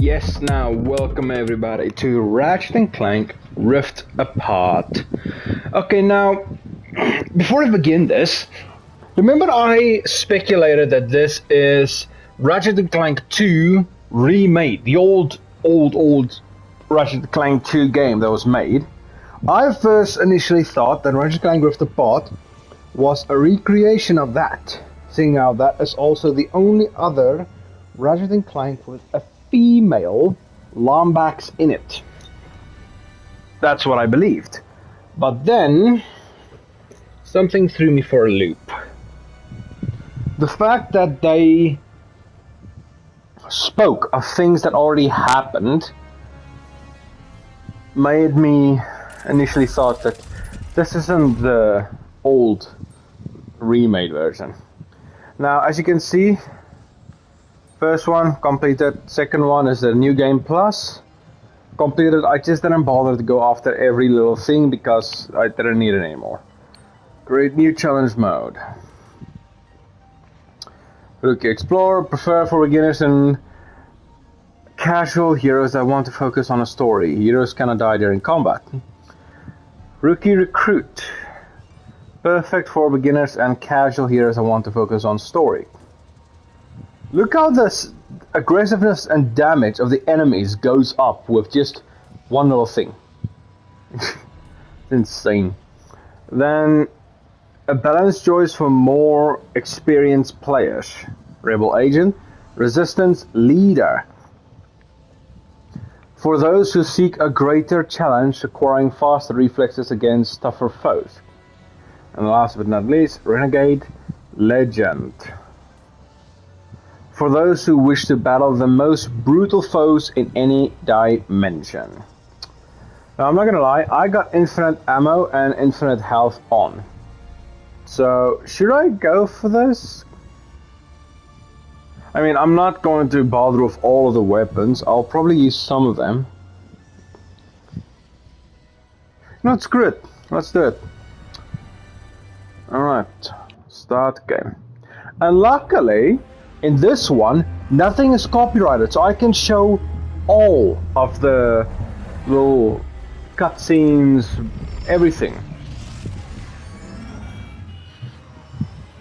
Yes, now welcome everybody to Ratchet and Clank Rift Apart. Okay, now before I begin this, remember I speculated that this is Ratchet and Clank 2 remade, the old Ratchet and Clank 2 game that was made. I first initially thought that Ratchet and Clank Rift Apart was a recreation of that, seeing how that is also the only other Ratchet and Clank with a female Lombax in it. That's what I believed. But then, something threw me for a loop. The fact that they spoke of things that already happened made me initially thought that this isn't the old remade version. Now, as you can see, first one completed, second one is the New Game Plus. Completed, I just didn't bother to go after every little thing because I didn't need it anymore. Create new challenge mode. Rookie Explorer, prefer for beginners and casual heroes that want to focus on a story. Heroes cannot die during combat. Rookie Recruit, perfect for beginners and casual heroes that want to focus on story. Look how this aggressiveness and damage of the enemies goes up with just one little thing. It's insane. Then a balanced choice for more experienced players. Rebel Agent, Resistance Leader. For those who seek a greater challenge, acquiring faster reflexes against tougher foes. And last but not least, Renegade Legend. For those who wish to battle the most brutal foes in any dimension. Now I'm not gonna lie, I got infinite ammo and infinite health on. So should I go for this? I mean, I'm not going to bother with all of the weapons, I'll probably use some of them. No, screw it, let's do it. Alright, start game. And luckily, in this one, nothing is copyrighted, so I can show all of the little cutscenes, everything.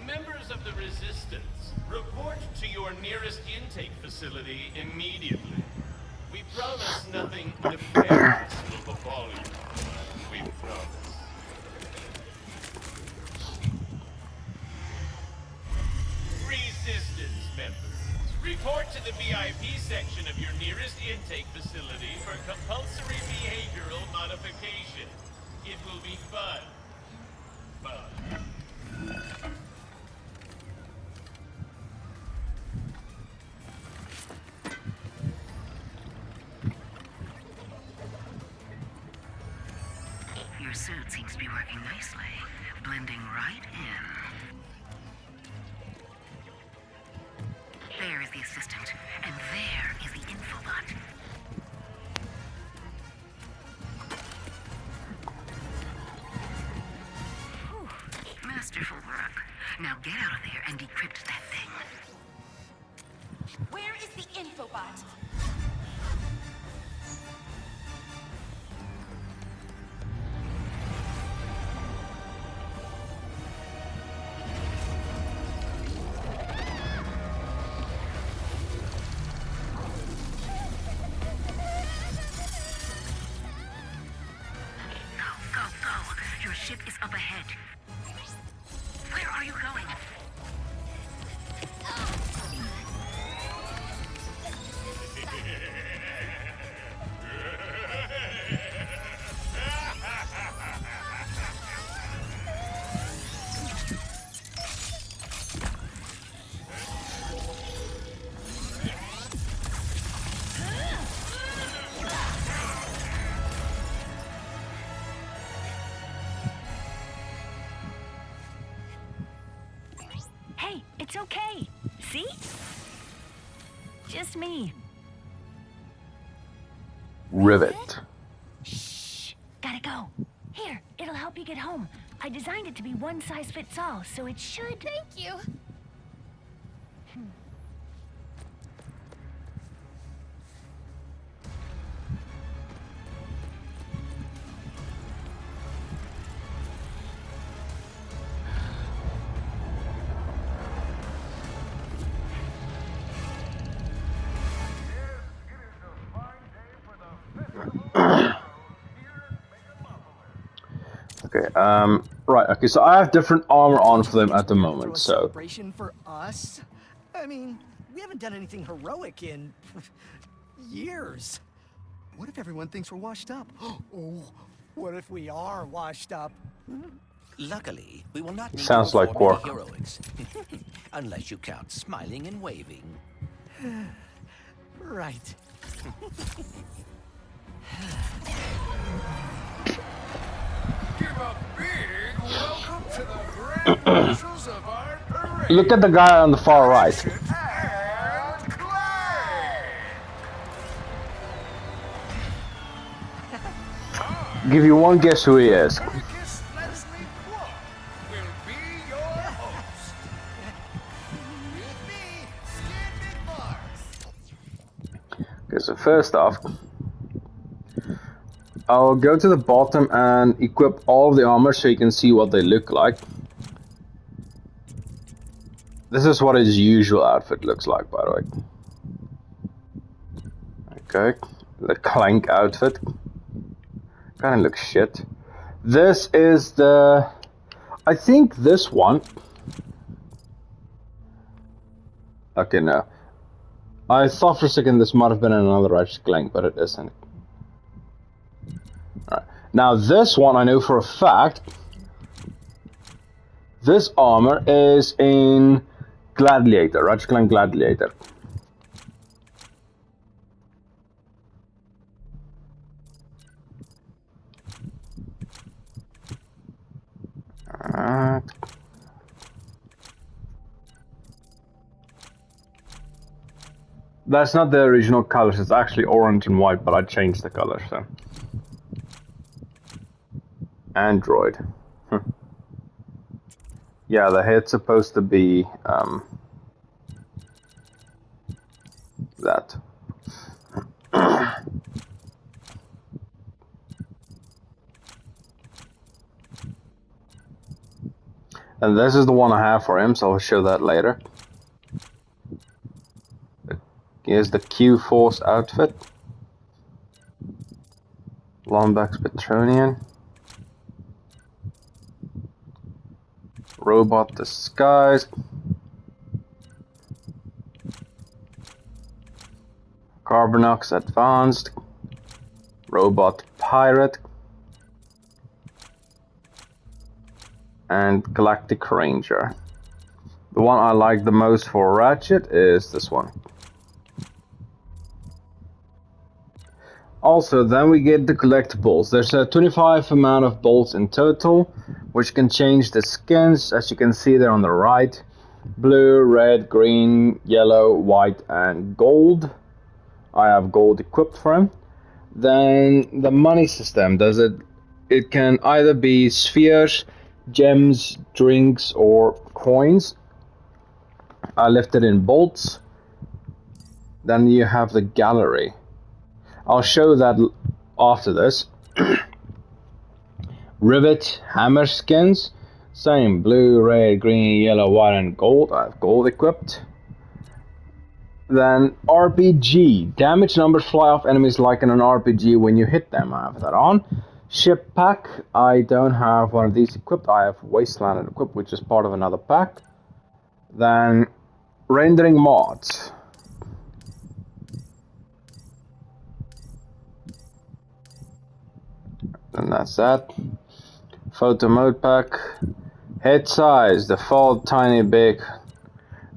Members of the Resistance, report to your nearest intake facility immediately. We promise nothing nefarious will befall you. We promise. Resistance members, report to the VIP section of your nearest intake facility for compulsory behavioral modification. It will be fun. Fun. Your suit seems to be working nicely, blending right in. There is the assistant, and there is the infobot. Whew, masterful work. Now get out of there and decrypt that thing. Where is the infobot? Go, go. Your ship is up ahead. Where are you going? Hey, it's okay. See? Just me. Rivet. Shh. Gotta go. Here, it'll help you get home. I designed it to be one size fits all, so it should... Thank you. Okay, right, okay, so I have different armor on for them at the Throw moment, a so... celebration for us? I mean, we haven't done anything heroic in years. What if everyone thinks we're washed up? Oh, what if we are washed up? Luckily, we will not need to Sounds like perform any work. heroics. Unless you count smiling and waving. Right. Give a big welcome to the grand marshals of our parade. Look at the guy on the far right. Ratchet and Clank. Give you one guess who he is. Marcus Leslie Plum will be your host. With me, Skid McMars. Okay, so first off, I'll go to the bottom and equip all of the armor so you can see what they look like. This is what his usual outfit looks like, by the way. Okay, the Clank outfit. Kinda looks shit. This is the... I think this one... Okay, no. I thought for a second this might have been another Ratchet Clank, but it isn't. Alright. Now this one I know for a fact. This armor is in Gladiator, Ratchet Clank Gladiator. That's not the original colors, it's actually orange and white, but I changed the color, so. Android. Yeah, the head's supposed to be that. And this is the one I have for him, so I'll show that later. Here's the Q-Force outfit. Lombax Petronian. Robot Disguise. Carbonox Advanced. Robot Pirate. And Galactic Ranger. The one I like the most for Ratchet is this one. Also, then we get the collectibles. There's a 25 amount of bolts in total, which can change the skins, as you can see there on the right. Blue, red, green, yellow, white, and gold. I have gold equipped for him. Then the money system, it can either be spheres, gems, drinks, or coins. I left it in bolts. Then you have the gallery. I'll show that after this. Rivet, hammer skins. Same, blue, red, green, yellow, white, and gold. I have gold equipped. Then RPG. Damage numbers fly off enemies like in an RPG when you hit them. I have that on. Ship pack. I don't have one of these equipped. I have Wasteland equipped, which is part of another pack. Then rendering mods. And that's that. Photo mode pack. Head size, default tiny big.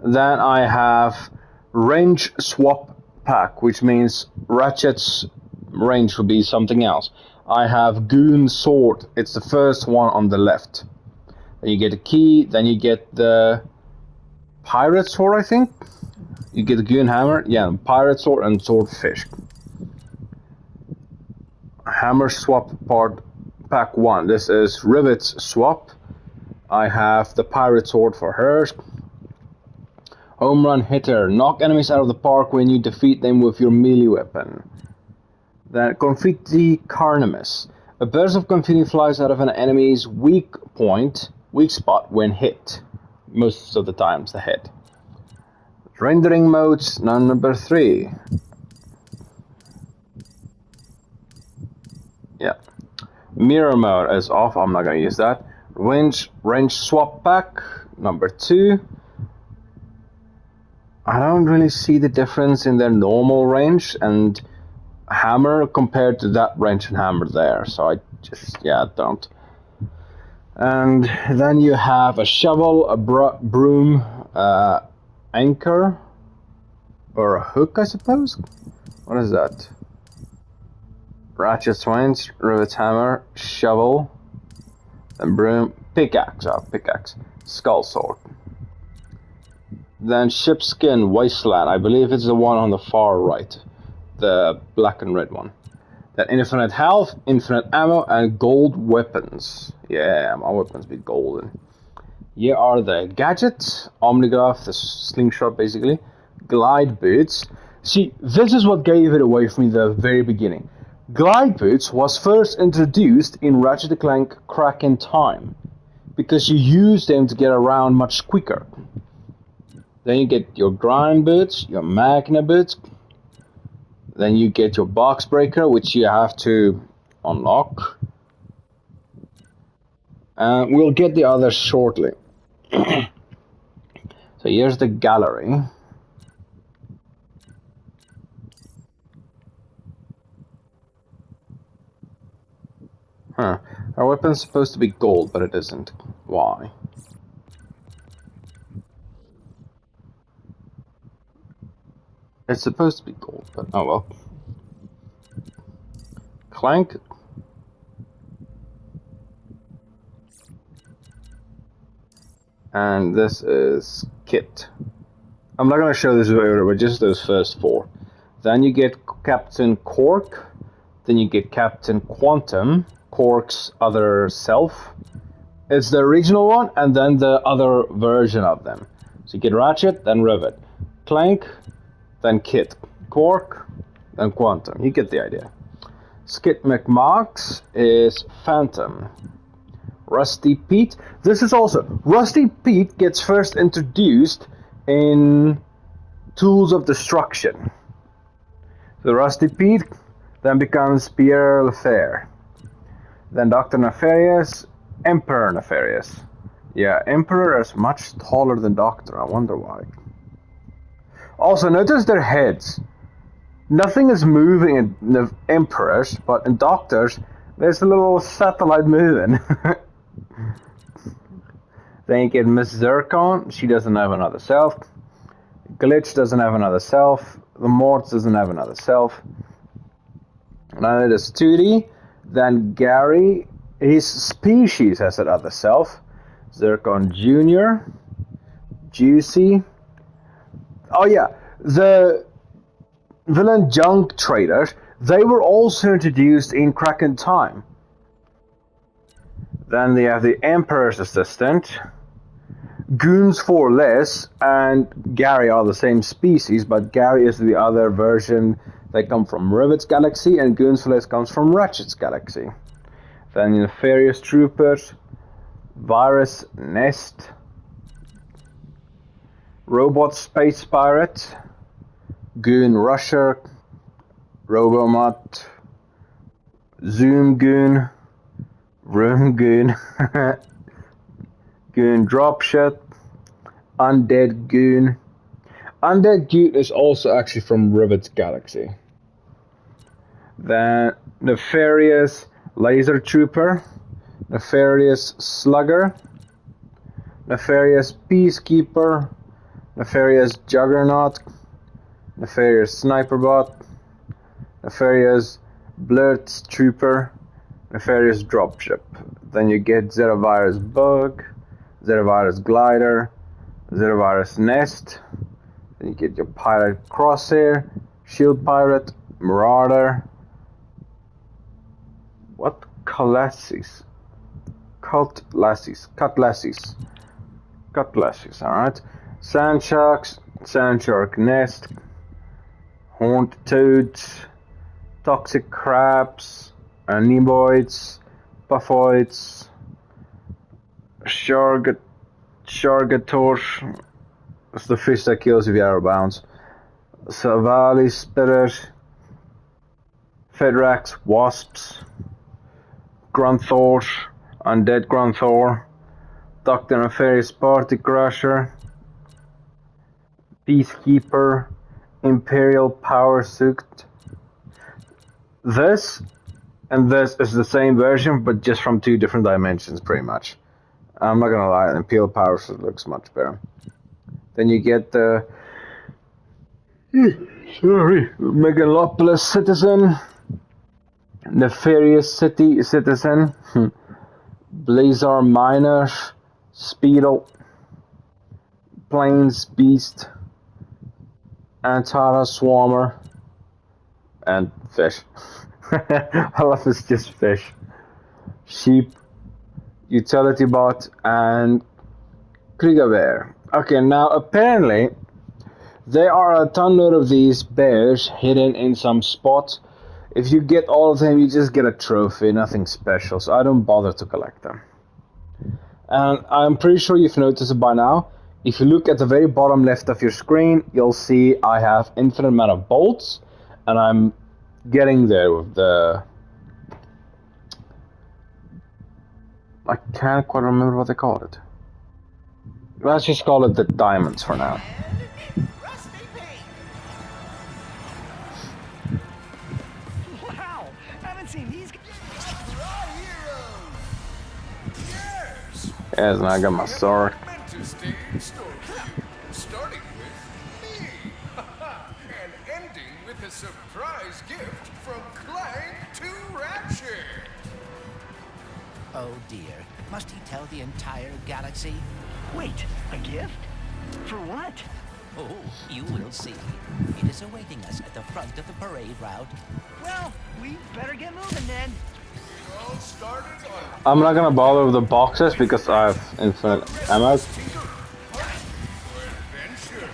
Then I have range swap pack, which means Ratchet's range will be something else. I have Goon sword. It's the first one on the left. Then you get a key. Then you get the pirate sword, I think. You get the Goon hammer. Yeah, pirate sword and swordfish. Hammer swap part pack 1. This is Rivet's swap. I have the pirate sword for hers. Home run hitter. Knock enemies out of the park when you defeat them with your melee weapon. Then confetti carnimus. A burst of confetti flies out of an enemy's weak spot when hit. Most of the times the head. Rendering modes number 3. Yeah. Mirror mode is off. I'm not gonna use that. Range swap pack number 2. I don't really see the difference in their normal range and hammer compared to that range and hammer there. So I just don't. And then you have a shovel, a broom, anchor, or a hook, I suppose. What is that? Ratchet swings, rivet hammer, shovel, and broom, pickaxe, skull sword. Then shipskin wasteland, I believe it's the one on the far right, the black and red one. Then infinite health, infinite ammo, and gold weapons. Yeah, my weapons be golden. Here are the gadgets, omnigraph, the slingshot basically, glide boots. See, this is what gave it away for me the very beginning. Glide boots was first introduced in Ratchet & Clank Crack in Time, because you use them to get around much quicker. Then you get your grind boots, your magna boots, then you get your box breaker, which you have to unlock. And we'll get the others shortly. So here's the gallery. Our weapon's supposed to be gold, but it isn't. Why? It's supposed to be gold, but oh well. Clank. And this is Kit. I'm not going to show this over, but just those first 4. Then you get Captain Cork. Then you get Captain Quantum, Cork's other self. It's the original one, and then the other version of them. So you get Ratchet, then Rivet. Clank, then Kit. Cork, then Quantum. You get the idea. Skit McMarks is Phantom. Rusty Pete. This is also... Rusty Pete gets first introduced in Tools of Destruction. So Rusty Pete then becomes Pierre Lefair. Then Dr. Nefarious, Emperor Nefarious. Yeah, Emperor is much taller than Doctor. I wonder why. Also, notice their heads. Nothing is moving in the Emperors, but in Doctors, there's a little satellite moving. Then you get Miss Zircon. She doesn't have another self. Glitch doesn't have another self. The Mort doesn't have another self. Now it is 2D. Then Gary, his species has another self. Zircon Jr. Juicy. Oh yeah, the villain junk traders, they were also introduced in Crack in Time. Then they have the Emperor's Assistant. Goons for Less and Gary are the same species, but Gary is the other version. They come from Rivet's galaxy, and Goons for Less comes from Ratchet's galaxy. Then Nefarious Troopers, Virus Nest, Robot Space Pirate, Goon Rusher, Robomot, Zoom Goon, Room Goon, Goon Dropshot, Undead Goon. Undead Goon is also actually from Rivet's galaxy. Then Nefarious Laser Trooper, Nefarious Slugger, Nefarious Peacekeeper, Nefarious Juggernaut, Nefarious Sniperbot, Nefarious Blurt Trooper, Nefarious Dropship. Then you get Zetavirus Bug, Zetavirus Glider, Zetavirus Nest. Then you get your Pirate Crosshair, Shield Pirate, Marauder. What? Cutlasses. Cutlasses, alright. Sandsharks, Sandshark Nest, Horned Toads, Toxic Crabs, Anemoids, Puffoids, Shargator, that's the fish that kills if you're out of bounds, Savali Spitters, Fedrax Wasps, Grunthor, Undead Grunthor, Dr. Nefarious Party Crusher, Peacekeeper, Imperial Power Suit. This and this is the same version, but just from 2 different dimensions, pretty much. I'm not gonna lie, Imperial Power Suit looks much better. Then you get the Megalopolis Citizen, Nefarious City Citizen, Blazar Miner, Speedle, Plains Beast, Antara Swarmer, and Fish. I love this, just Fish. Sheep, Utility Bot, and Krieger Bear. Okay, now apparently there are a ton of these bears hidden in some spots. If you get all of them, you just get a trophy, nothing special, so I don't bother to collect them. And I'm pretty sure you've noticed it by now. If you look at the very bottom left of your screen, you'll see I have infinite amount of bolts, and I'm getting there with the... I can't quite remember what they called it. Let's just call it the diamonds for now. Wow, haven't seen these guys. Yes, and I got my sword. Starting with me. And ending with a surprise gift from Clank to Ratchet. Oh dear. Must he tell the entire galaxy? Wait, a gift? For what? Oh, you will see. It is awaiting us at the front of the parade route. Well, we better get moving then. It all started on I'm not gonna bother with the boxes because I have infinite ammo. for adventure.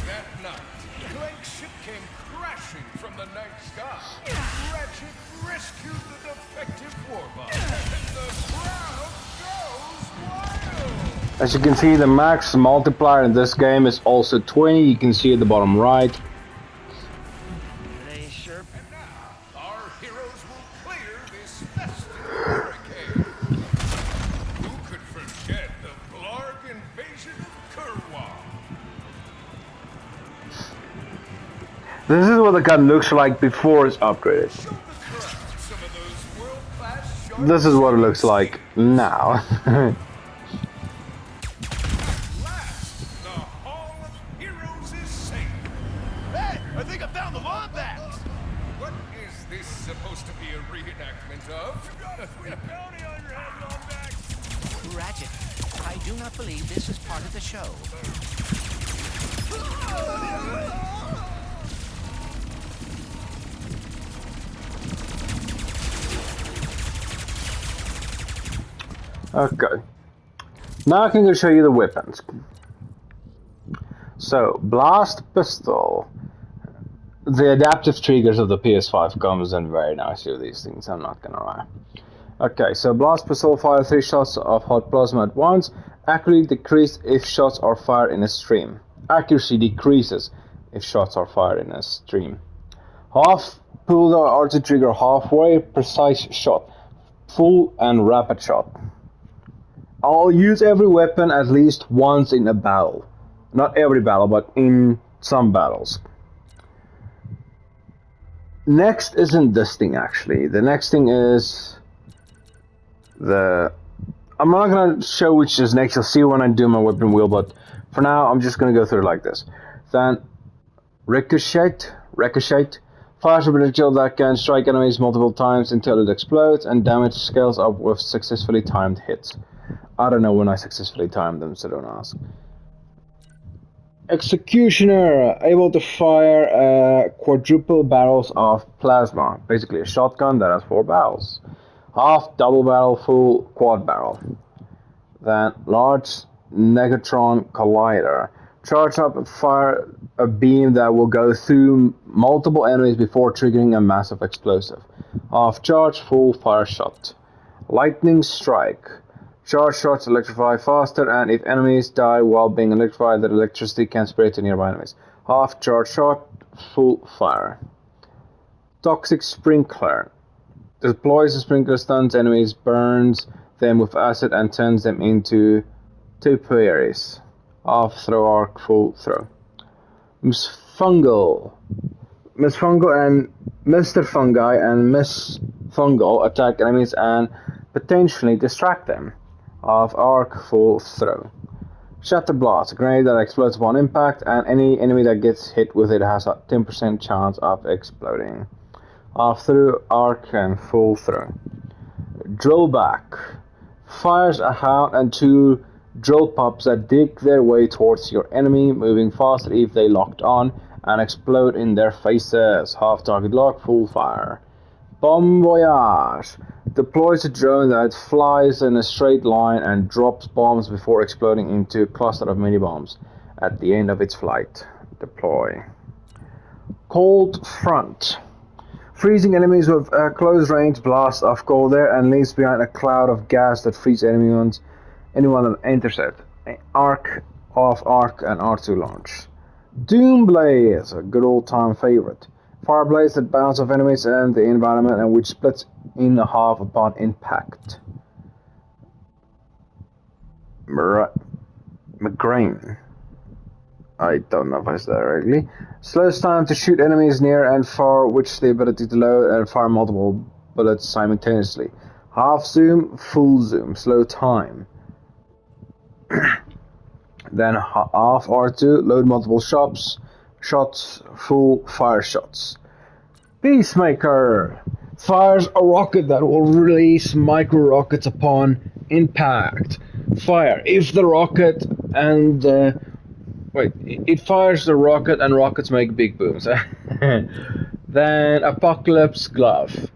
That night, Clank's ship came crashing from the night sky. Ratchet rescued the defective warbot, and the crowd goes wild. As you can see, the max multiplier in this game is also 20. You can see at the bottom right. They sure. And now, our heroes will clear this festive hurricane. Who could forget the Blarg invasion of Kerwa? This is what the gun looks like before it's upgraded. Show the crowd some of those world-class shots. This is what it looks like now. Last, the Hall of Heroes is safe. Hey, I think I found the wombat. What is this supposed to be a reenactment of? You got a sweet bounty on your head, wombat. Ratchet, I do not believe this is part of the show. Okay. Now I can show you the weapons. So, Blast Pistol. The adaptive triggers of the PS5 comes in very nicely with these things, I'm not gonna lie. Okay, so Blast Pistol fire 3 shots of hot plasma at once. Accuracy decreased if shots are fired in a stream. Accuracy decreases if shots are fired in a stream. Half, pull the RT trigger halfway, precise shot. Full and rapid shot. I'll use every weapon at least once in a battle. Not every battle, but in some battles. Next isn't this thing actually. The next thing is the... I'm not gonna show which is next, you'll see when I do my weapon wheel, but for now I'm just gonna go through it like this. Then Ricochet. Fires a projectile that can strike enemies multiple times until it explodes, and damage scales up with successfully timed hits. I don't know when I successfully timed them, so don't ask. Executioner, able to fire quadruple barrels of plasma. Basically a shotgun that has 4 barrels. Half, double barrel, full, quad barrel. Then large Negatron Collider. Charge up and fire a beam that will go through multiple enemies before triggering a massive explosive. Half charge, full fire shot. Lightning Strike. Charge shots electrify faster, and if enemies die while being electrified, the electricity can spread to nearby enemies. Half charge shot, full fire. Toxic Sprinkler. Deploys a sprinkler, stuns enemies, burns them with acid, and turns them into two fairies. Half throw arc, full throw. Miss Fungal. Miss Fungal and Mr. Fungi and Miss Fungal attack enemies and potentially distract them. Half arc, full throw. Shatter Blast, a grenade that explodes upon impact, and any enemy that gets hit with it has a 10% chance of exploding. Half through, arc, and full throw. Drillback. Fires a hound and two drill pups that dig their way towards your enemy, moving faster if they locked on, and explode in their faces. Half target lock, full fire. Bon Voyage deploys a drone that flies in a straight line and drops bombs before exploding into a cluster of mini bombs at the end of its flight. Deploy. Cold Front. Freezing enemies with a close range blast of cold air and leaves behind a cloud of gas that freezes anyone that enters it. Arc, off arc, and R2 launch. Doomblaze, a good old time favorite. Fire blaze that bounce off enemies and the environment and which splits in half upon impact. Migraine. I don't know if I said that correctly. Slows time to shoot enemies near and far, which the ability to load and fire multiple bullets simultaneously. Half zoom, full zoom, slow time. Then half R2, load multiple shots, full fire shots. Peacemaker fires a rocket that will release micro rockets upon impact. Fire if the rocket and it fires the rocket and rockets make big booms. Then Apocalypse Glove.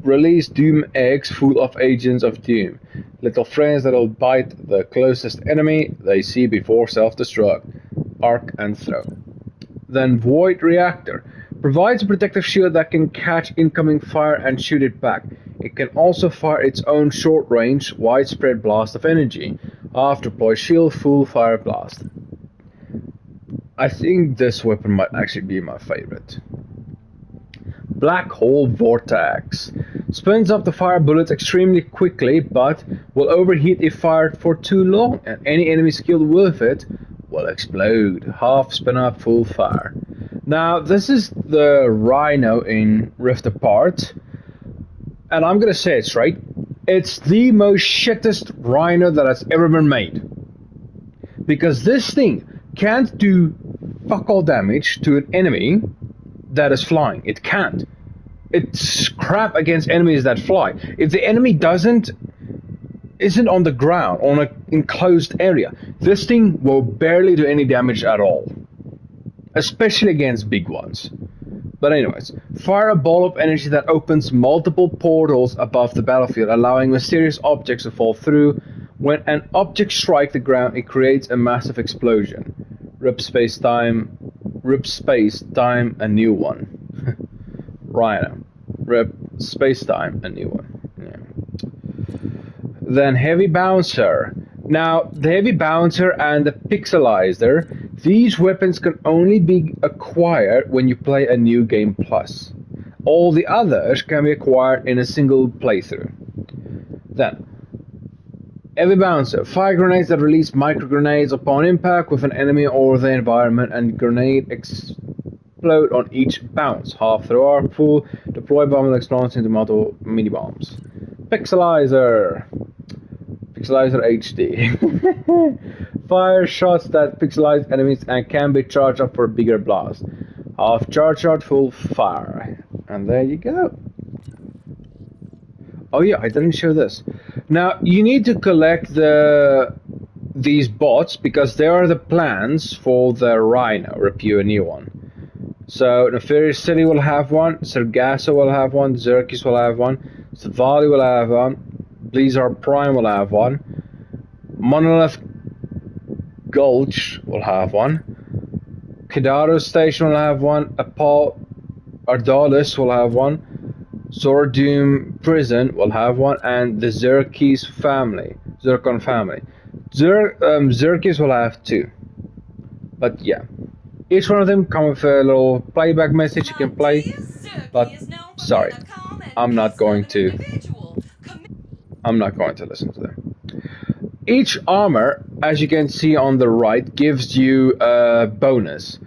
Release Doom eggs full of agents of doom. Little friends that'll bite the closest enemy they see before self-destruct. Arc and throw. Then Void Reactor. Provides a protective shield that can catch incoming fire and shoot it back. It can also fire its own short-range, widespread blast of energy. Half deploy shield, full fire blast. I think this weapon might actually be my favorite. Black Hole Vortex. Spins up the fire bullets extremely quickly, but will overheat if fired for too long, and any enemy skilled with it will explode. Half spin up, full fire. Now, this is the Rhino in Rift Apart, and I'm gonna say it straight. It's the most shittest Rhino that has ever been made. Because this thing can't do fuck all damage to an enemy that is flying. It can't. It's crap against enemies that fly. If the enemy isn't on the ground, on an enclosed area, this thing will barely do any damage at all. Especially against big ones. But anyways, fire a ball of energy that opens multiple portals above the battlefield, allowing mysterious objects to fall through. When an object strikes the ground, it creates a massive explosion. Rip space time, a new one. Rhino. Rip space time, a new one. Yeah. Then Heavy Bouncer. Now, the Heavy Bouncer and the Pixelizer, these weapons can only be acquired when you play a new game plus. All the others can be acquired in a single playthrough. Then, Heavy Bouncer. Fire grenades that release micro grenades upon impact with an enemy or the environment, and grenade explode on each bounce. Half throw arc, full deploy bomb that explodes into multiple mini bombs. Pixelizer. Pixelizer HD. Fire shots that pixelize enemies and can be charged up for a bigger blast. Half charge shot, full fire. And there you go. Oh yeah, I didn't show this. Now, you need to collect these bots because they are the plans for the Rhino, Repew a new one. So, Nefarious City will have one, Sargasso will have one, Xerxes will have one, Savali will have one, Blizzard Prime will have one, Monolith Gulch will have one, Kidaro Station will have one, Ardalis will have one, Zordoom Prison will have one, and the Zerkon family. Xerxes will have two. But yeah. Each one of them come with a little playback message you can play, but sorry, I'm not going to. I'm not going to listen to them. Each armor, as you can see on the right, gives you a bonus.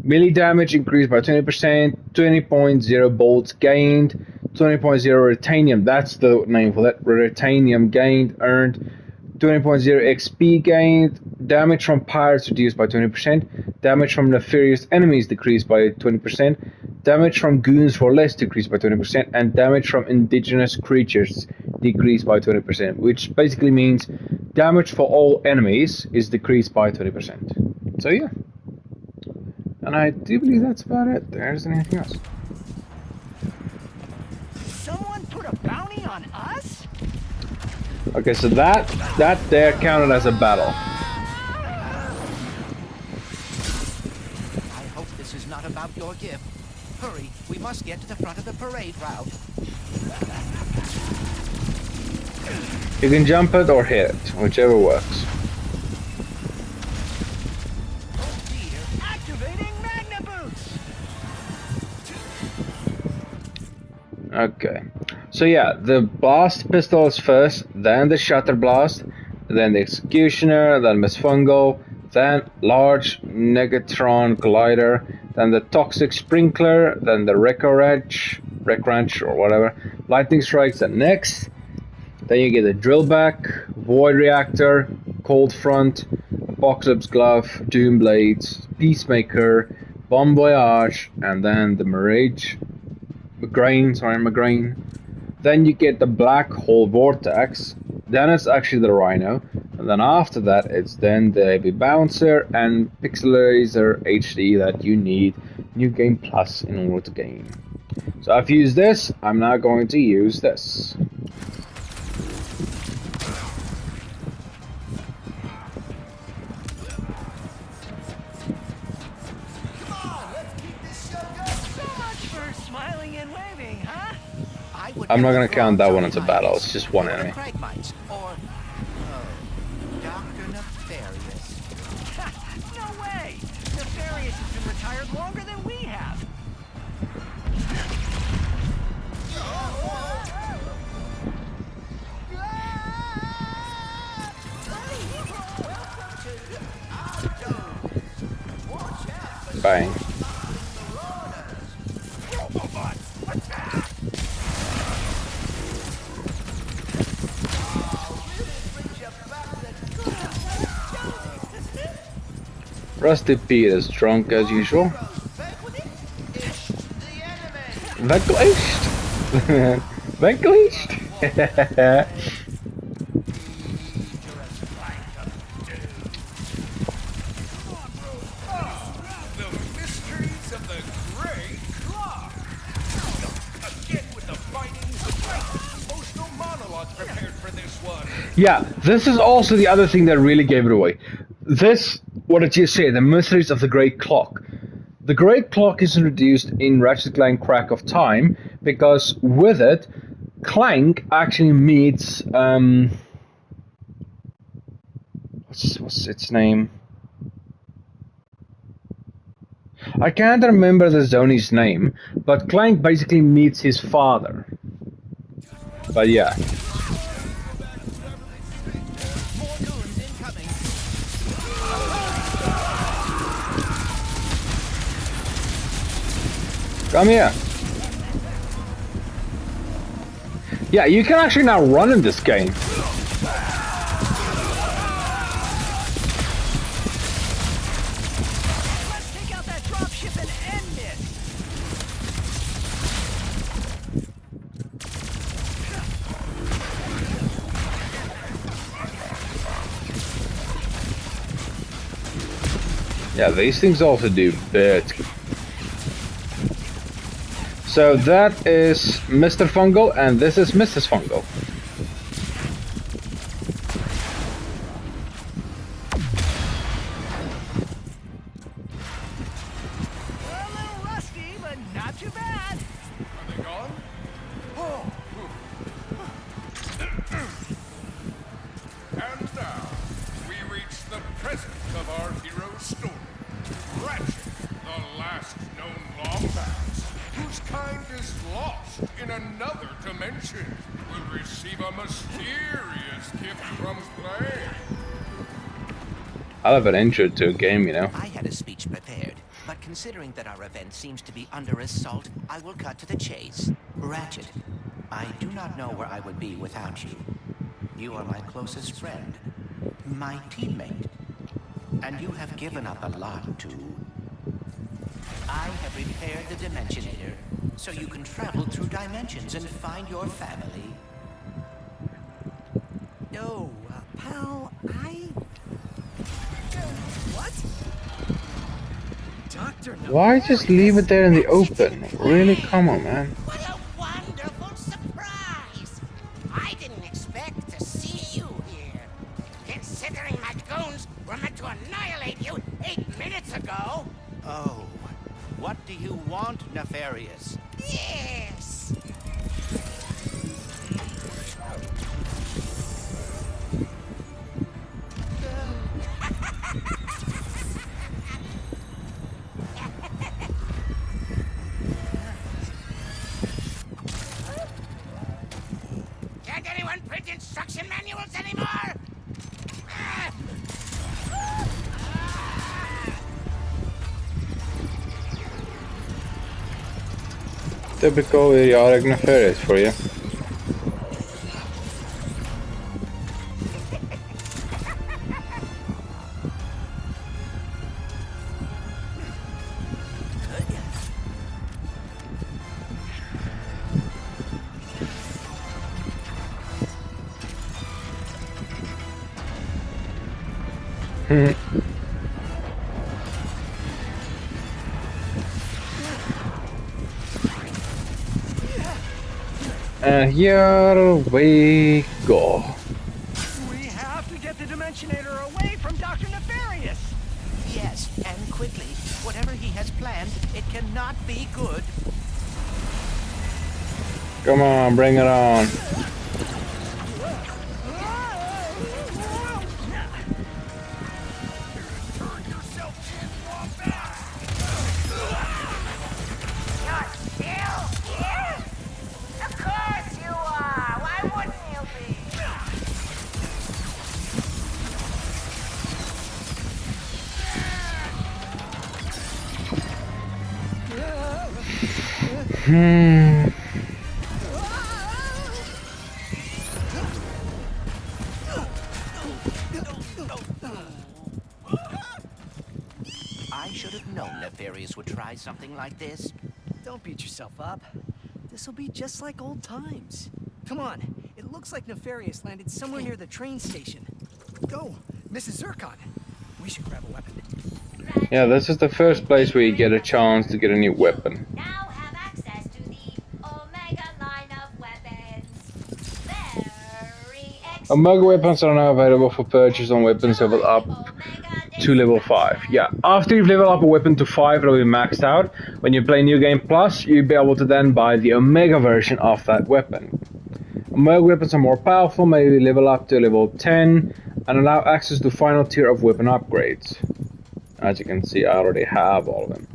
Melee damage increased by 20%, 20.0 bolts gained, 20.0 Retanium, that's the name for that, Retanium gained, earned, 20.0 XP gained, damage from pirates reduced by 20%, damage from nefarious enemies decreased by 20%, damage from goons for less decreased by 20%, and damage from indigenous creatures decreased by 20%, which basically means damage for all enemies is decreased by 20%. So yeah. And I do believe that's about it. There isn't anything else. Someone put a bounty on us? Okay, so that there counted as a battle. I hope this is not about your gift. Hurry, we must get to the front of the parade route. You can jump it or hit it, whichever works. Oh dear. Activating Magna Boots! Okay. So yeah, the blast pistol is first, then the shutter blast, then the executioner, then Miss Fungal, then large negatron collider, then the toxic sprinkler, then the wreck wrench or whatever, lightning strikes, and next. Then you get a drill back, void reactor, cold front, apocalypse glove, doom blades, peacemaker, bon voyage, and then the migraine. Then you get the black hole vortex, then it's actually the rhino, and then after that it's then the heavy bouncer and pixelator HD that you need New Game Plus in order to gain. So I've used this, I'm now going to use this. I'm not gonna count that one as a battle, it's just one enemy. Or, Dr. Nefarious. No way! Nefarious has been retired longer than we have. Bang. Rusty Pete is drunk as usual. Vanquished! Vanquished! The mysteries of the Great Clock. Again with the fighting, emotional monologue prepared for this one. Yeah, this is also the other thing that really gave it away. This, what did you say? The mysteries of the Great Clock. The Great Clock is introduced in Ratchet Clank Crack of Time because with it, Clank actually meets what's its name? I can't remember the Zoni's name, but Clank basically meets his father. But yeah. More goons incoming. Come here. Yeah, you can actually now run in this game. Let's take out that dropship and end it! Yeah, these things also do bit. So that is Mr. Fungal, and this is Mrs. Fungal. We're a little rusty, but not too bad. Are they gone? Oh. And now, we reach the present of our hero's story. Ratchet a mysterious gift from Clank. I'll have an intro to a game, you know. I had a speech prepared, but considering that our event seems to be under assault, I will cut to the chase. Ratchet, I do not know where I would be without you. You are my closest friend, my teammate, and you have given up a lot to... I have repaired the Dimensionator, so you can travel through dimensions and find your family. No, pal, What? Doctor? Why just leave it there in the open? Really? Come on, man. What a wonderful surprise! I didn't expect to see you here. Considering my goons were meant to annihilate you 8 minutes ago. Oh, what do you want, Nefarious? Yes! Can't anyone print instruction manuals anymore? Typical idiotic Nefarious for you. And here we go. We have to get the Dimensionator away from Dr. Nefarious! Yes, and quickly. Whatever he has planned, it cannot be good. Come on, bring it on. Turn yourself in, Wombat! You're still here? Of course you are! Why wouldn't you be? I should have known Nefarious would try something like this. Don't beat yourself up. This'll be just like old times. Come on, it looks like Nefarious landed somewhere near the train station. Go, Mrs. Zircon. We should grab a weapon. Yeah, this is the first place where you get a chance to get a new weapon. Now have access to the Omega line of weapons. Very Omega weapons are now available for purchase on weapons level up to level 5. Yeah, after you've leveled up a weapon to 5, it'll be maxed out. When you play New Game Plus, you'll be able to then buy the Omega version of that weapon. Omega weapons are more powerful, maybe level up to level 10, and allow access to final tier of weapon upgrades. As you can see, I already have all of them.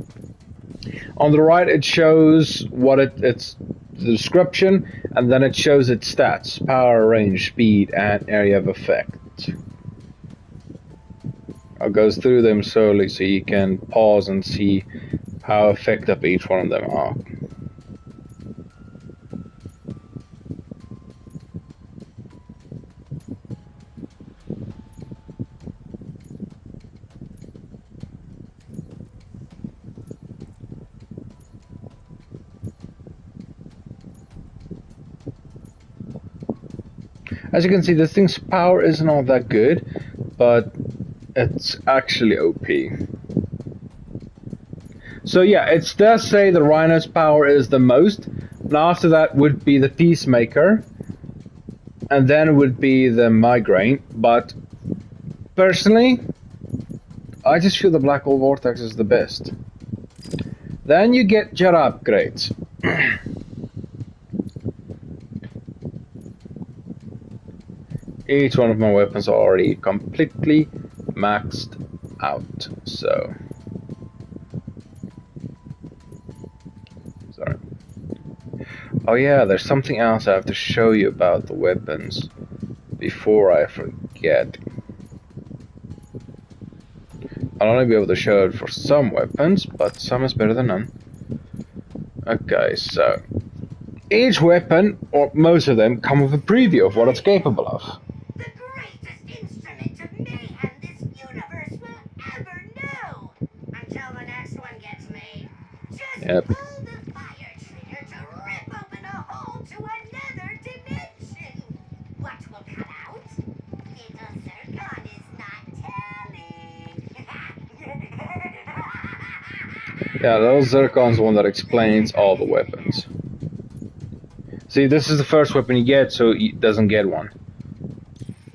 On the right, it shows what it's the description, and then it shows its stats: power, range, speed, and area of effect. I'll go through them slowly so you can pause and see how effective each one of them are. As you can see, this thing's power isn't all that good, but it's actually OP. So yeah, it does say the Rhino's power is the most, and after that would be the Peacemaker, and then would be the Migraine, but personally, I just feel the Black Hole Vortex is the best. Then you get your upgrades. Each one of my weapons are already completely maxed out, so... Sorry. Oh yeah, there's something else I have to show you about the weapons before I forget. I'll only be able to show it for some weapons, but some is better than none. Okay, so each weapon, or most of them, come with a preview of what it's capable of. The greatest instrument of mayhem this universe will ever know! Until the next one gets made. Just Yep. pull the fire trigger to rip open a hole to another dimension! What will come out? Little Zircon is not telling. Yeah, those Zircon's the one that explains all the weapons. See, this is the first weapon you get, so he doesn't get one.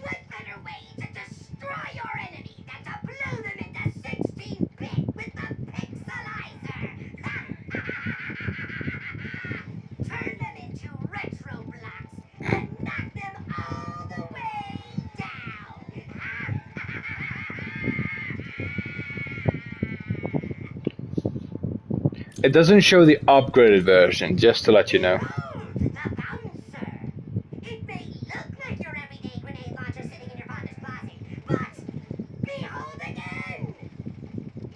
What better way to destroy your enemy than to blow them into 16-bit with the pixelizer? Turn them into retro blocks and knock them all the way down. It doesn't show the upgraded version, just to let you know. Behold the bouncer. It may look like your everyday grenade launcher sitting in your father's closet, but behold again!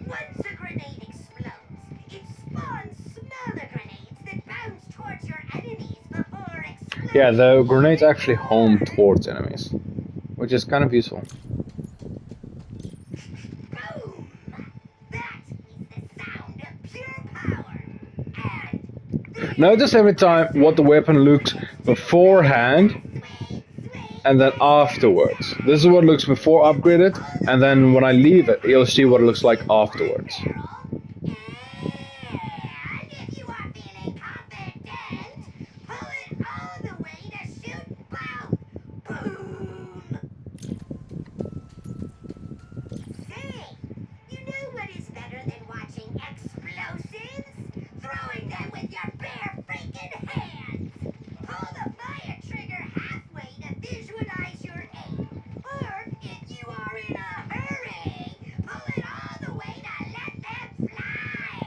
Once a grenade explodes, it spawns smaller grenades that bounce towards your enemies before exploding. Yeah, the grenades actually home towards enemies, which is kind of useful. Boom! That is the sound of pure power. And Notice every time what the weapon looks beforehand and then afterwards. This is what it looks before upgraded, and then when I leave it, you'll see what it looks like afterwards. and if you are feeling confident, pull it all the way to shoot boom! Boom! Say, you know what is better than watching explosives? Throwing them with your bare freaking hands! Pull the fire trigger halfway to visualize your aim. Or, if you are in a hurry, pull it all the way to let them fly!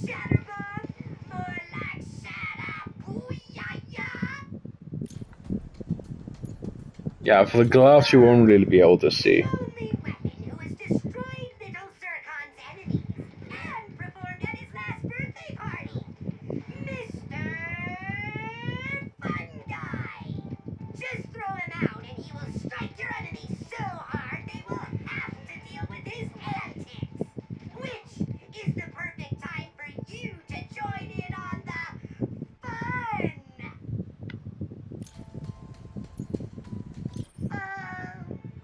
Shatterbomb? More like shatter-booyah-yah! Yeah, for the glass you won't really be able to see. The only weapon who has destroyed Little Zircon's enemies and performed at his last birthday party, Mr. Fun Guy. Just throw him out and he will strike your enemies so hard they will have to deal with his antics. Which is the perfect time for you to join in on the fun.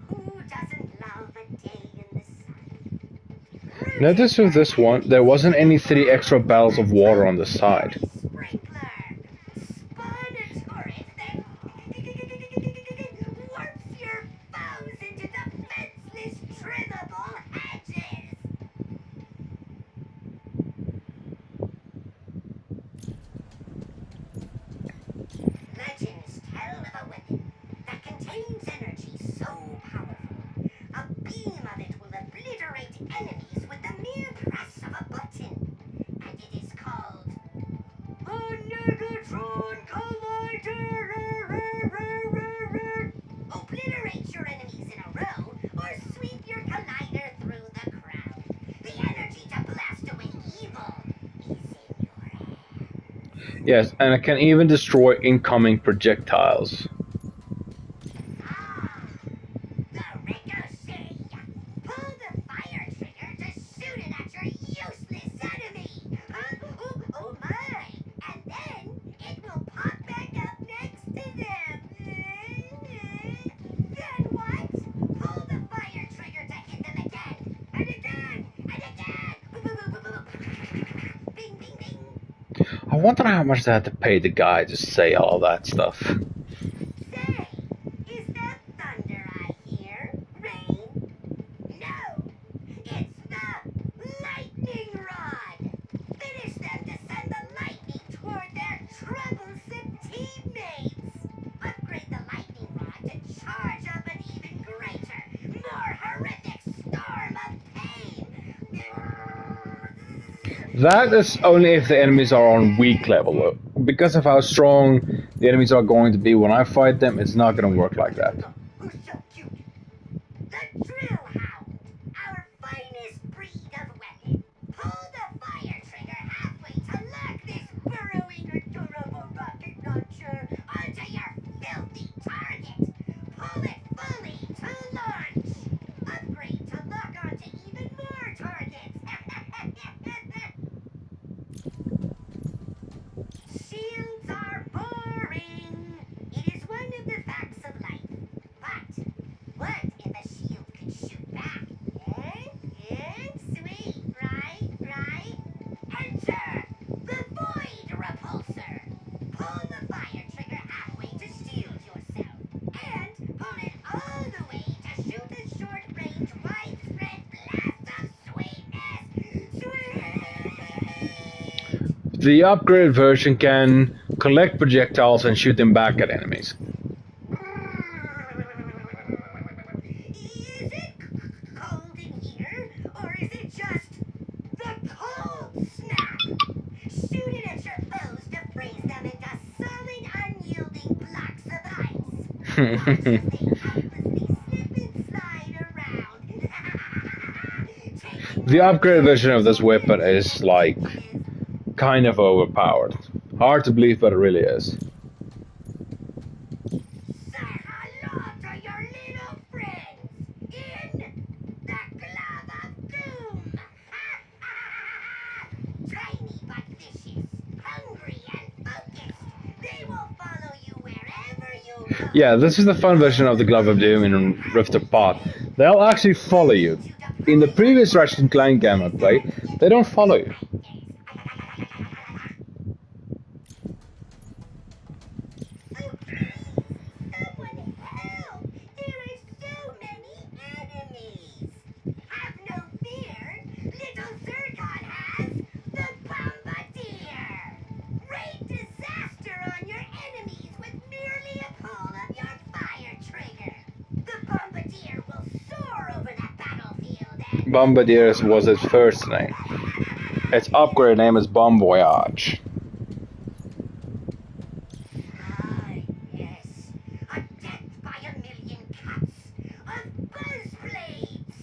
Who doesn't love a day in the sun? Notice with this one, there wasn't any 3 extra barrels of water on the side. Sprinkler. Spawn a turret that warps your foes into defenseless, trimmable hedges. Legends tell of a weapon that contains energy so powerful, a beam of it will obliterate enemies with the mere press of a button. And it is called the Negatron Collider. Obliterate your enemies in a row, or sweep your collider through the crowd. The energy to blast away evil is in your hands. Yes, and it can even destroy incoming projectiles. The ricochet. Pull the fire trigger to shoot it at your useless enemy. Oh my! And then it will pop back up next to them. Then what? Pull the fire trigger to hit them again and again and again. Bing, bing, bing. I wonder how much they had to pay the guy to say all that stuff. Say, is that thunder I hear? Rain? No, it's the lightning rod. Finish them to send the lightning toward their troublesome teammates. Upgrade the lightning rod to charge up an even greater, more horrific storm of pain. That is only if the enemies are on weak level. because of how strong the enemies are going to be when I fight them, it's not going to work like that. Who's so cute? The drill hound, our finest breed of weapon. Pull the fire trigger halfway to lock this burrowing adorable rocket launcher onto your filthy target. Pull it fully to launch. Upgrade to lock onto even more targets. Shields are boring. It is one of the facts of life. But what if a shield could shoot back? Sweet, right? Enter the void repulsor. Pull the fire trigger halfway to shield yourself. And pull it all the way to shoot a short-range, widespread blast of sweetness. Sweet! The upgraded version can collect projectiles and shoot them back at enemies. Is it cold in here, or is it just the cold snap? Shoot it at your foes to freeze them into solid, unyielding blocks of ice. Watch as they helplessly slip and slide around. The upgraded version of this weapon is like kind of overpowered. Hard to believe, but it really is. Say hello to your little friends in the Glove of Doom. Tiny but vicious, hungry and focused. They will follow you wherever you go. Yeah, this is the fun version of the Glove of Doom in Rift Apart. They'll actually follow you. In the previous Ratchet and Clank game I played, they don't follow you. Someone help! There are so many enemies. Have no fear. Little Zircon has the Bombardier. Raid disaster on your enemies with merely a pull of your fire trigger. The Bombardier will soar over the battlefield and... Bombardier was its first name. Its upgrade name is Bon Voyage. Ah, yes. A death by a million cuts of buzz blades.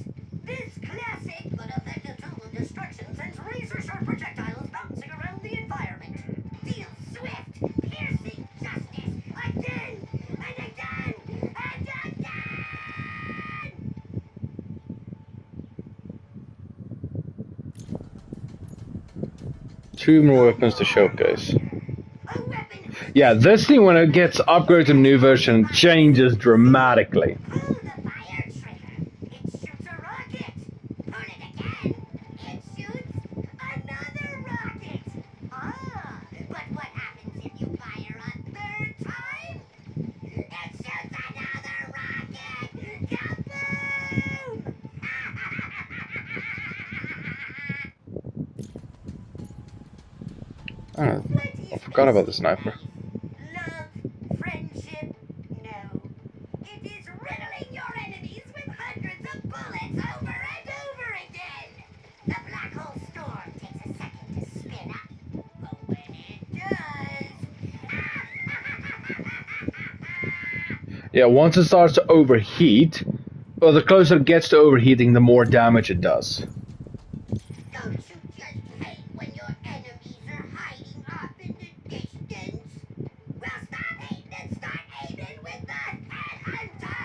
This classic but effective tool of destruction sends razor-sharp projectiles bouncing around the environment. Deal swift, piercing justice again and again and again! 2 more weapons to showcase. A weapon. Yeah, this thing when it gets upgraded to the new version changes dramatically. Pull the fire trigger. It shoots a rocket. Pull it again. It shoots another rocket. Ah, but what happens if you fire a third time? It shoots another rocket. Kaboom! Oh, I forgot about the sniper. Love, friendship, no. It is riddling your enemies with hundreds of bullets over and over again. The black hole storm takes a second to spin up, but when it does... Yeah, once it starts to overheat, well, the closer it gets to overheating, the more damage it does. Don't you just hate when your enemies are hiding off in the distance? Well, stop hating and start aiming with the headhunter!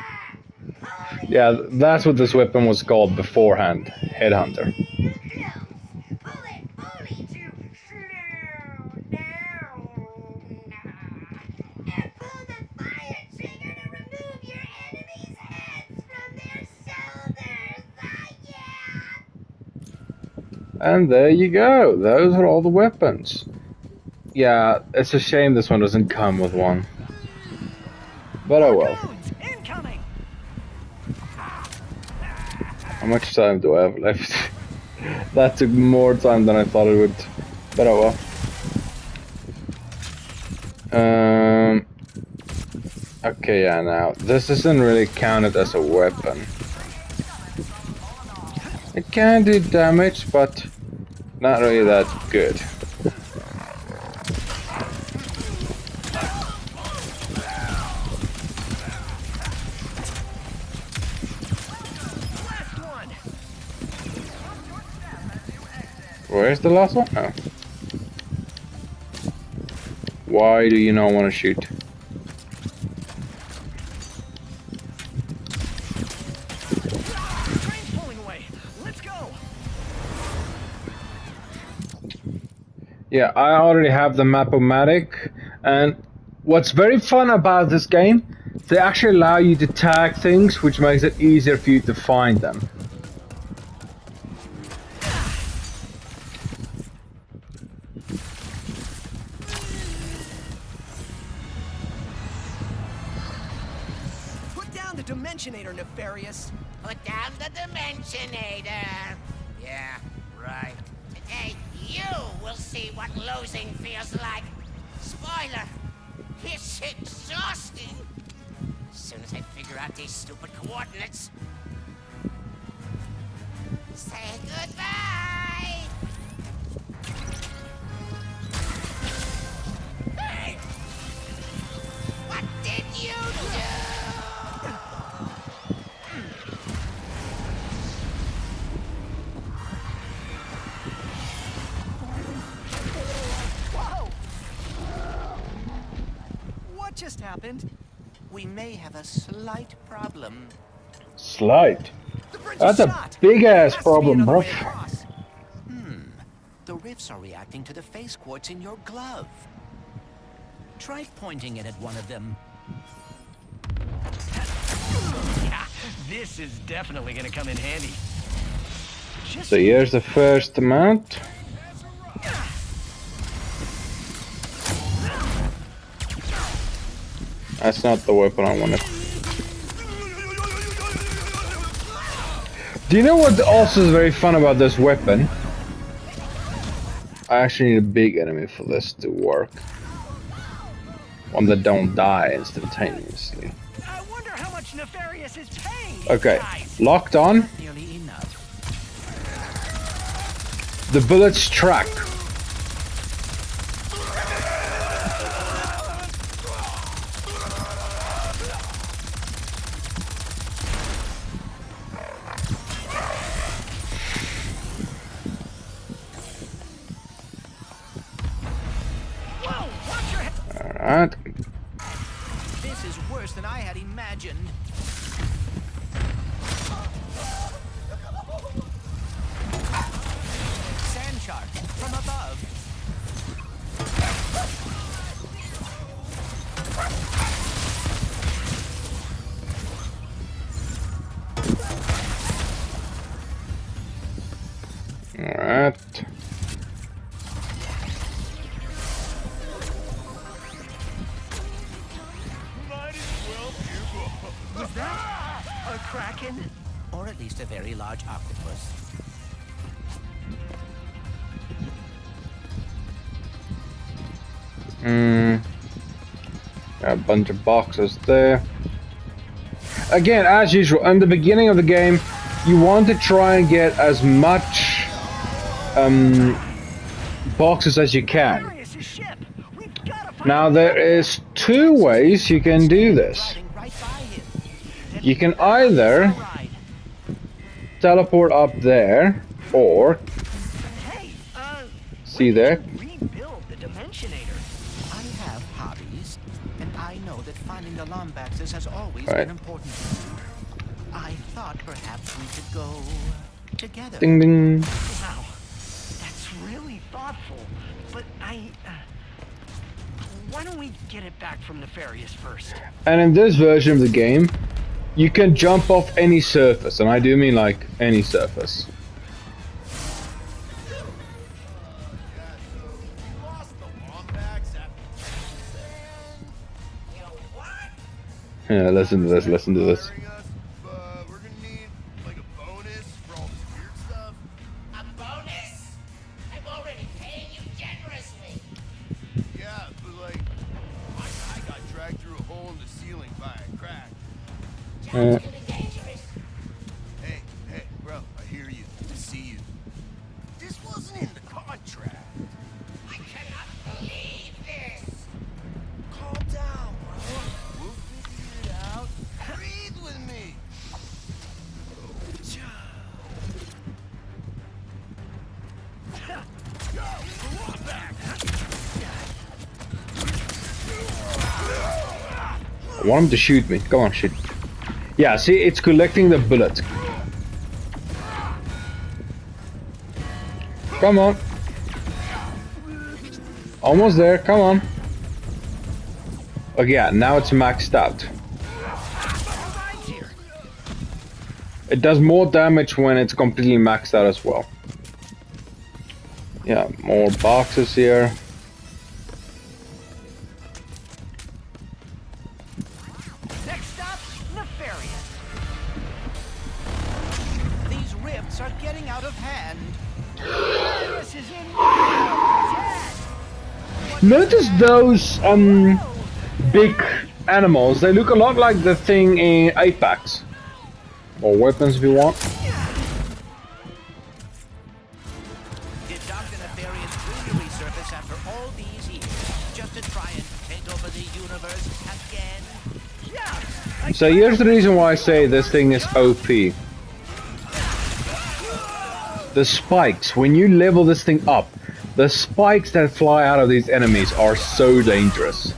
Pull it Yeah, that's what this weapon was called beforehand, Headhunter. real close. Pull it fully to slow down. And pull the fire trigger to remove your enemies' heads from their shoulders. Ah, yeah! And there you go, those are all the weapons. Yeah, it's a shame this one doesn't come with one. But oh well. Goons, incoming! How much time do I have left? That took more time than I thought it would. But oh well. Okay, yeah, now, this isn't really counted as a weapon. It can do damage, but not really that good. Where's the last one? Oh. Why do you not want to shoot? Train's pulling away. Let's go. Yeah, I already have the Map-O-Matic, and what's very fun about this game, they actually allow you to tag things, which makes it easier for you to find them. Put down the Dimensionator, Nefarious. Put down the Dimensionator. Yeah, right. Today, you will see what losing feels like. Spoiler, it's exhausting. As soon as I figure out these stupid coordinates. Say goodbye. Hey! What did you do? Whoa! What just happened? We may have a slight problem. Slight. The bridge That's is a shot. big ass Has to be problem, another bro. way across. The rifts are reacting to the phase quartz in your glove. Try pointing it at one of them. Yeah, this is definitely gonna come in handy. Just So here's the first mount. That's not the weapon I wanted. Do you know what also is very fun about this weapon? I actually need a big enemy for this to work. One that don't die instantaneously. I wonder how much Nefarious is paying these Okay, guys. locked on. Nearly enough. The bullets track. Whoa, watch your head. Alright. This is worse than I had imagined. Sand shark from above. Alright. Was that a kraken? Or at least a very large octopus. Got a bunch of boxes there. Again, as usual, in the beginning of the game, you want to try and get as much boxes as you can. Nefarious' ship. We've gotta find Now there is two ways you can do this. Riding right by him. You can either ride. teleport up there, or Hey, see there. rebuild the Dimensionator. I have hobbies, and I know that finding the Lombaxes has always Right. been important. I thought perhaps we could go together. Ding ding. Wow, that's really thoughtful. But why don't we get it back from Nefarious first? And in this version of the game, you can jump off any surface, and I do mean like any surface. Yeah, listen to this, listen to this. We're gonna need like a bonus for all this weird stuff. A bonus? I'm already paying you generously. Yeah, but like my guy got dragged through a hole in the ceiling by a crack. Sounds gonna be dangerous. Hey, bro, I hear you. I see you. This wasn't in the contract. I cannot believe this. Calm down, bro. We'll figure it out. Breathe with me. I want him to shoot me. Come on, shoot. Yeah, see, it's collecting the bullet. Come on. Almost there, come on. Okay, yeah, now it's maxed out. It does more damage when it's completely maxed out as well. Yeah, more boxes here. Next stop, Nefarious. These rifts are getting out of hand. Nefarious is in Notice those big animals. They look a lot like the thing in Apex. Or weapons if you want. Did Dr. Nefarious truly resurface after all these years just to try and take over the universe again? Yeah. So here's the reason why I say this thing is OP. The spikes, when you level this thing up, the spikes that fly out of these enemies are so dangerous.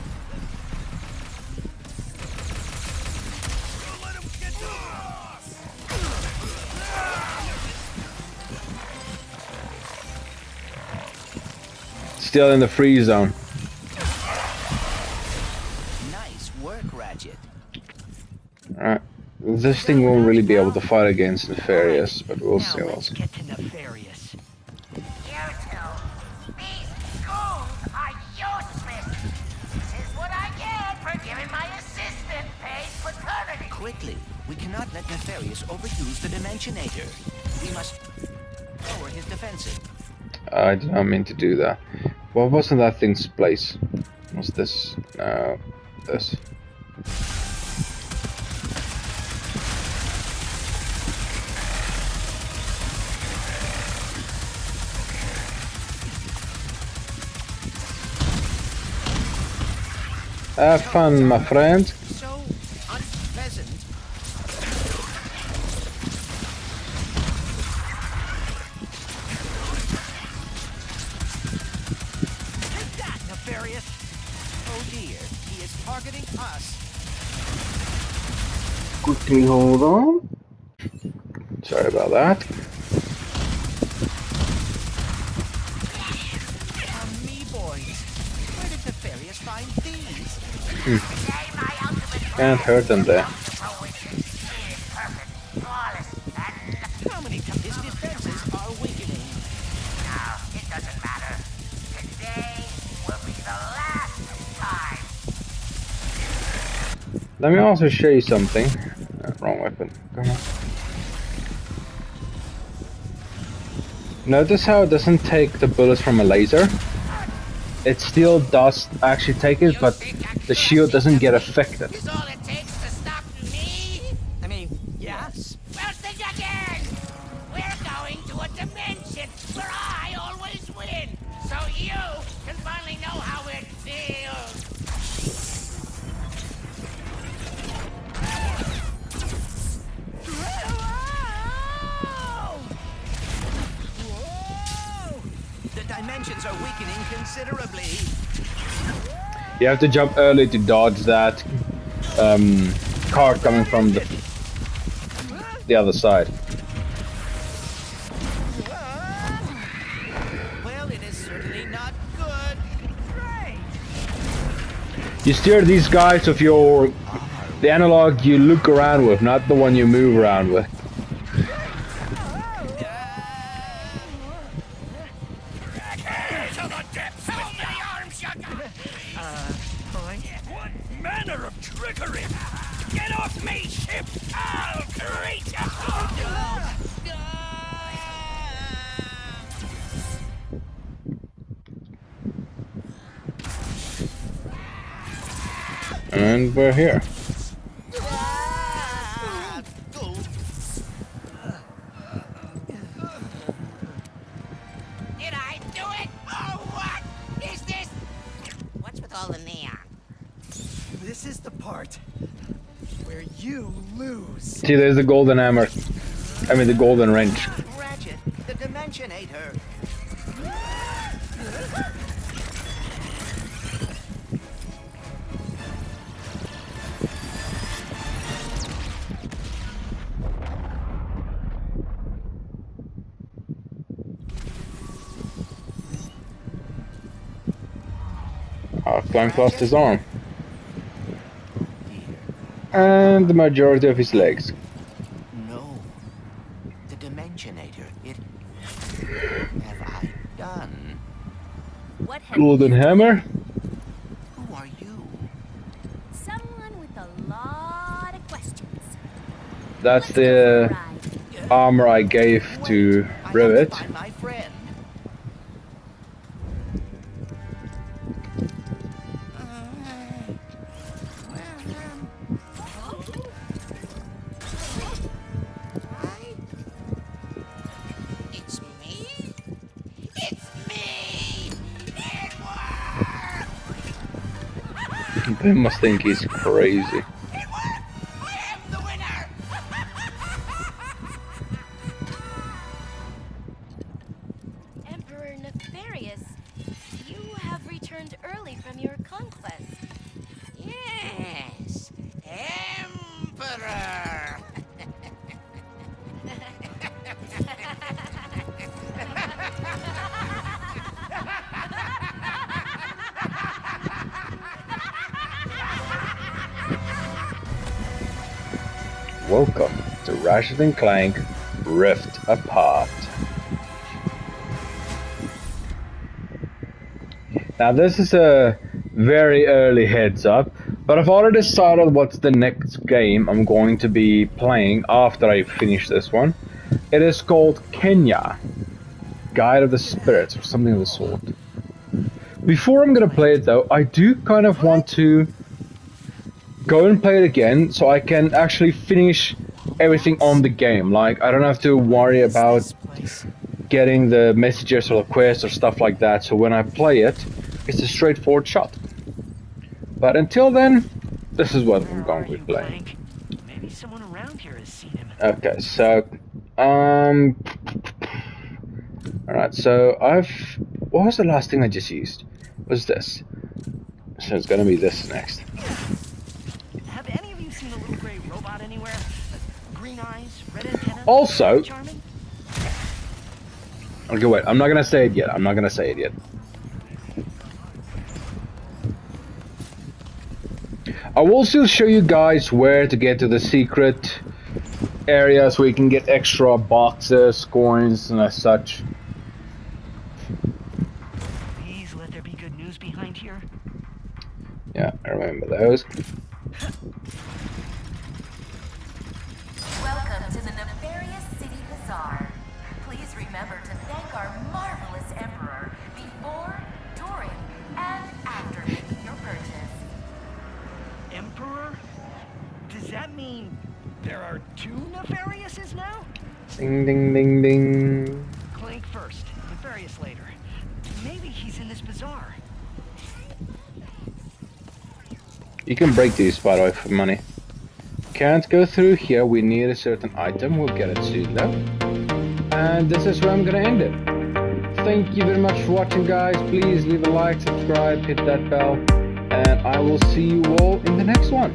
Still in the free zone. Nice work, Ratchet. Alright. This thing won't really be able to fight against Nefarious, but we'll see. Now let's get to Nefarious. You two, these goons are useless. This is what I get for giving my assistant paid paternity. Quickly, we cannot let Nefarious overuse the Dimensionator. We must lower his defenses. I did not mean to do that. What wasn't that thing's place? What's this? No, this. Have fun, my friend. So unpleasant. Take that, Nefarious. Oh dear, he is targeting us. Quickly hold on. Sorry about that. Me boys. Where did Nefarious find these? Can't hurt them there. How many times his defenses are weakening? No, it doesn't matter. Today will be the last time. Let me also show you something. Wrong weapon. Come on. Notice how it doesn't take the bullets from a laser? It still does actually take it, but the shield doesn't get affected. Is all it takes to stop me? I mean, yes. Well, think again. We're going to a dimension where I always win, so you can finally know how it feels. The dimensions are weakening considerably. You have to jump early to dodge that card coming from the other side. Well, it is certainly not good. You steer these guys with the analog you look around with, not the one you move around with. To the depths with my arms, you What manner of trickery? Get off me, ship! I'll greet you! And we're here. Did I do it? Oh, what is this? What's with all the neon? This is the part where you lose. See, there's the golden hammer. I mean, the golden wrench. Ratchet, the Dimensionator. Clank lost his arm. Here. And the majority of his legs. No. The Dimensionator. It... What have I done? What have Golden you Hammer? Who are you? Someone with a lot of questions. That's Let's go for a the ride. armor I gave to Wait, I have Rivet. to find my friend. It's me? It's me! It worked! They must think he's crazy. It worked! I am the winner! Emperor Nefarious, you have returned early from your conquest. Yes, Emperor! Welcome to Ratchet and Clank Rift Apart. Now this is a very early heads up, but I've already decided what's the next game I'm going to be playing after I finish this one. It is called Kenya, Guide of the Spirits, or something of the sort. Before I'm gonna play it though, I do kind of want to go and play it again so I can actually finish everything on the game. Like, I don't have to worry about getting the messages or the quests or stuff like that, so when I play it, it's a straightforward shot. But until then, this is what I'm going to be playing. Maybe someone around here has seen him. Okay, so, alright, so what was the last thing I just used? Was this? So it's gonna be this next. Have any of you seen a little gray robot anywhere? Green eyes, red antenna? Also, Charming? okay, wait, I'm not gonna say it yet. I'm not gonna say it yet. I will still show you guys where to get to the secret areas where you can get extra boxes, coins, and as such. Please let there be good news behind here. Yeah, I remember those. Welcome to the Nefarious City Bazaar. Please remember to thank our marvelous Emperor before, during, and after making your purchase. Emperor? Does that mean there are two Nefariouses now? Ding, ding, ding, ding. Clank first, Nefarious later. Maybe he's in this bazaar. You can break these, by the way, for money. Can't go through here. We need a certain item. We'll get it soon, though. And this is where I'm gonna end it. Thank you very much for watching, guys. Please leave a like, subscribe, hit that bell, and I will see you all in the next one.